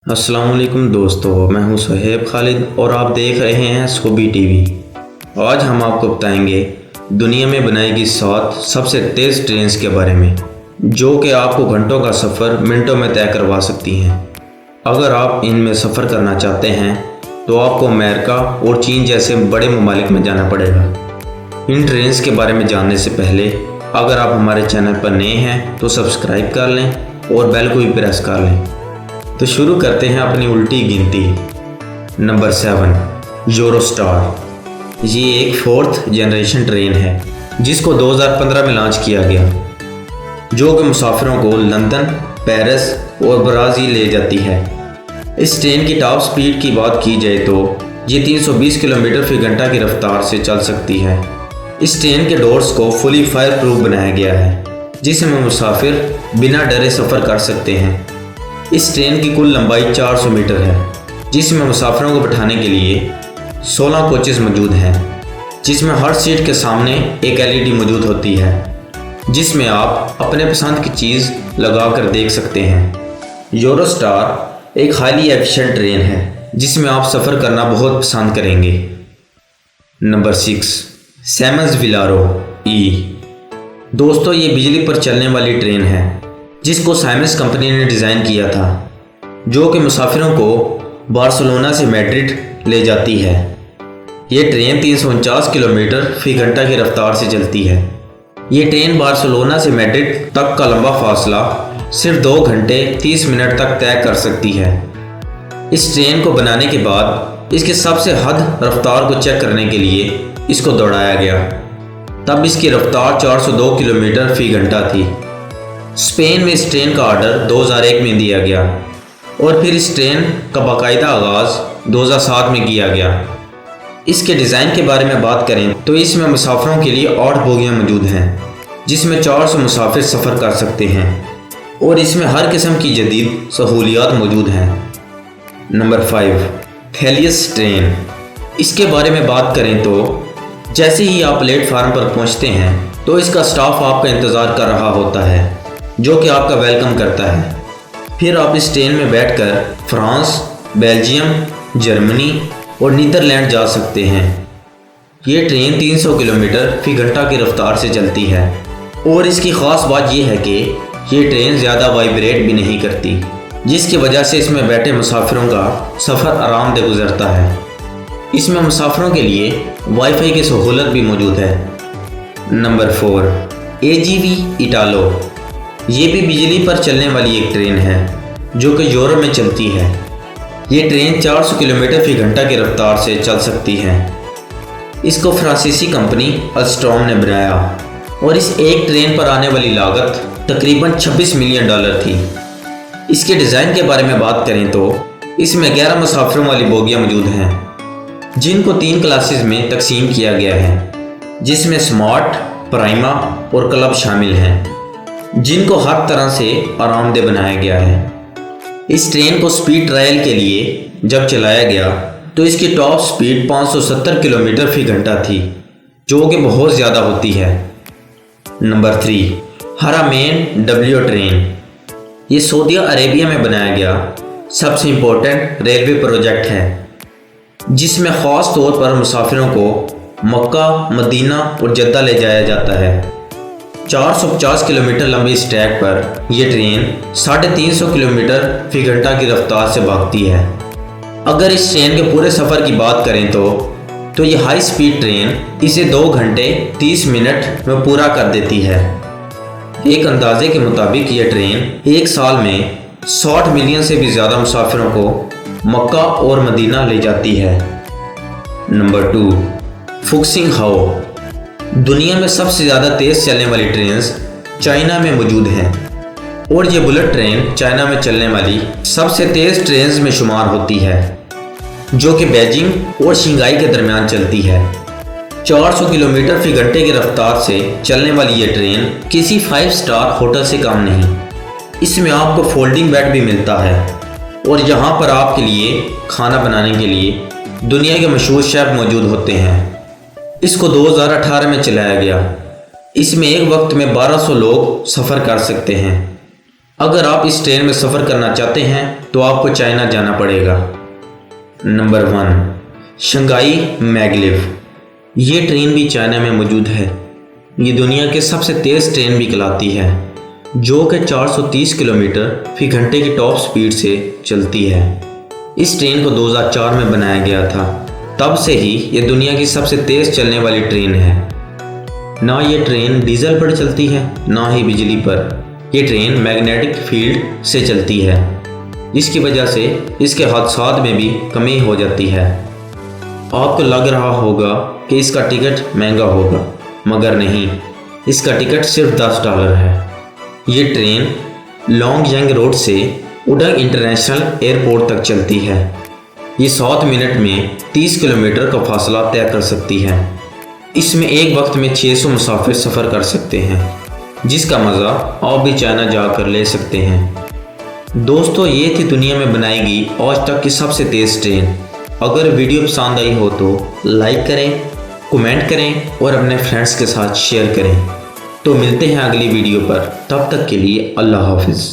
अस्सलाम वालेकुम दोस्तों, मैं हूं सुहेब खालिद और आप देख रहे हैं सोबी टीवी। आज हम आपको बताएंगे दुनिया में बनाई गई 7 सबसे तेज़ ट्रेन्स के बारे में, जो कि आपको घंटों का सफ़र मिनटों में तय करवा सकती हैं। अगर आप इनमें सफ़र करना चाहते हैं तो आपको अमेरिका और चीन जैसे बड़े ममालिक में जाना पड़ेगा। इन ट्रेन्स के बारे में जानने से पहले अगर आप हमारे चैनल पर नए हैं तो सब्सक्राइब कर लें और बेल को भी प्रेस कर लें। तो शुरू करते हैं अपनी उल्टी गिनती। Number 7, Eurostar. ये एक 4th जनरेशन ट्रेन है जिसको 2015 में लॉन्च किया गया, जो कि मुसाफिरों को लंदन, पेरिस और ब्राज़ील ले जाती है। इस ट्रेन की टॉप स्पीड की बात की जाए तो ये 320 किलोमीटर फी घंटा की रफ्तार से चल सकती है। इस ट्रेन के डोर्स को फुली फायर प्रूफ बनाया गया है, जिसमें मुसाफिर बिना डरे सफ़र कर सकते हैं। इस ट्रेन की कुल लंबाई 400 मीटर है, जिसमें मुसाफिरों को बैठाने के लिए 16 कोचेस मौजूद हैं, जिसमें हर सीट के सामने एक LED मौजूद होती है, जिसमें आप अपने पसंद की चीज़ लगा कर देख सकते हैं। यूरोस्टार एक हाईली एफिशिएंट ट्रेन है जिसमें आप सफ़र करना बहुत पसंद करेंगे। नंबर 6, सिमंस विलारो ई। दोस्तों, ये बिजली पर चलने वाली ट्रेन है जिसको साइमंस कंपनी ने डिज़ाइन किया था, जो कि मुसाफिरों को बार्सिलोना से मैड्रिड ले जाती है। ये ट्रेन 349 किलोमीटर फी घंटा की रफ्तार से चलती है। ये ट्रेन बार्सिलोना से मैड्रिड तक का लंबा फासला सिर्फ 2 घंटे 30 मिनट तक तय कर सकती है। इस ट्रेन को बनाने के बाद इसके सबसे हद रफ्तार को चेक करने के लिए इसको दौड़ाया गया। तब इसकी रफ्तार 402 किलोमीटर फी घंटा थी। स्पेन में इस ट्रेन का ऑर्डर 2001 में दिया गया और फिर इस ट्रेन का बाकायदा आगाज़ 2007 में किया गया। इसके डिज़ाइन के बारे में बात करें तो इसमें मुसाफिरों के लिए 8 बोगियां मौजूद हैं, जिसमें 400 मुसाफिर सफ़र कर सकते हैं और इसमें हर किस्म की जदीद सहूलियात मौजूद हैं। Number 5, Thalys train. इसके बारे में बात करें तो जैसे ही आप प्लेटफार्म पर पहुंचते हैं तो इसका स्टाफ आपका इंतज़ार कर रहा होता है, जो कि आपका वेलकम करता है। फिर आप इस ट्रेन में बैठकर फ्रांस, बेल्जियम, जर्मनी और नीदरलैंड जा सकते हैं। ये ट्रेन 300 किलोमीटर फी घंटा की रफ्तार से चलती है और इसकी ख़ास बात यह है कि ये ट्रेन ज़्यादा वाइब्रेट भी नहीं करती, जिसकी वजह से इसमें बैठे मुसाफिरों का सफ़र आरामदेह गुजरता है। इसमें मुसाफिरों के लिए वाईफाई की सहूलत भी मौजूद है। Number 4, AGV Italo. ये भी बिजली पर चलने वाली एक ट्रेन है जो कि यूरोप में चलती है। ये ट्रेन 400 किलोमीटर फी घंटा की रफ्तार से चल सकती है। इसको फ्रांसीसी कंपनी अल्स्टॉम ने बनाया और इस एक ट्रेन पर आने वाली लागत तकरीबन $26 मिलियन थी। इसके डिज़ाइन के बारे में बात करें तो इसमें 11 मुसाफिरों वाली बोगियां मौजूद हैं, जिनको 3 क्लासेस में तकसीम किया गया है, जिसमें स्मार्ट, प्राइमा और क्लब शामिल हैं, जिनको हर तरह से आरामदेह बनाया गया है। इस ट्रेन को स्पीड ट्रायल के लिए जब चलाया गया तो इसकी टॉप स्पीड 570 किलोमीटर फी घंटा थी, जो कि बहुत ज़्यादा होती है। Number 3, हरामेन W train. ये सऊदी अरेबिया में बनाया गया सबसे इम्पोर्टेंट रेलवे प्रोजेक्ट है, जिसमें ख़ास तौर पर मुसाफिरों को मक्का, मदीना और जद्दा ले जाया जाता है। 450 किलोमीटर लंबी इस ट्रैक पर यह ट्रेन 350 किलोमीटर फी घंटा की रफ्तार से भागती है। अगर इस ट्रेन के पूरे सफ़र की बात करें तो ये हाई स्पीड ट्रेन इसे 2 घंटे 30 मिनट में पूरा कर देती है। एक अंदाजे के मुताबिक यह ट्रेन एक साल में 60 मिलियन से भी ज़्यादा मुसाफिरों को मक्का और मदीना ले जाती है। नंबर 2, फुक्सिंग हाओ। दुनिया में सबसे ज़्यादा तेज़ चलने वाली ट्रेन्स चाइना में मौजूद हैं और ये बुलेट ट्रेन चाइना में चलने वाली सबसे तेज़ ट्रेन्स में शुमार होती है, जो कि बीजिंग और शंघाई के दरमियान चलती है। 400 किलोमीटर फी घंटे की रफ्तार से चलने वाली ये ट्रेन किसी 5 स्टार होटल से कम नहीं। इसमें आपको फोल्डिंग बेड भी मिलता है और यहाँ पर आपके लिए खाना बनाने के लिए दुनिया के मशहूर शेफ मौजूद होते हैं। इसको 2018 में चलाया गया। इसमें एक वक्त में 1200 लोग सफ़र कर सकते हैं। अगर आप इस ट्रेन में सफ़र करना चाहते हैं तो आपको चाइना जाना पड़ेगा। Number 1, Shanghai maglev. ये ट्रेन भी चाइना में मौजूद है। ये दुनिया के सबसे तेज़ ट्रेन भी कहलाती है, जो कि 430 किलोमीटर फी घंटे की टॉप स्पीड से चलती है। इस ट्रेन को 2004 में बनाया गया था। तब से ही ये दुनिया की सबसे तेज़ चलने वाली ट्रेन है। ना ये ट्रेन डीजल पर चलती है, ना ही बिजली पर। ये ट्रेन मैग्नेटिक फील्ड से चलती है, जिसकी वजह से इसके हादसात में भी कमी हो जाती है। आपको लग रहा होगा कि इसका टिकट महंगा होगा, मगर नहीं, इसका टिकट सिर्फ $10 है। ये ट्रेन लॉन्गयांग रोड से उडंग इंटरनेशनल एयरपोर्ट तक चलती है। ये 7 मिनट में 30 किलोमीटर का फासला तय कर सकती है। इसमें एक वक्त में 600 मुसाफिर सफ़र कर सकते हैं, जिसका मज़ा आप भी चाइना जाकर ले सकते हैं। दोस्तों, ये थी दुनिया में बनाई गई आज तक की सबसे तेज़ ट्रेन। अगर वीडियो पसंद आई हो तो लाइक करें, कमेंट करें और अपने फ्रेंड्स के साथ शेयर करें। तो मिलते हैं अगली वीडियो पर। तब तक के लिए अल्लाह हाफिज़।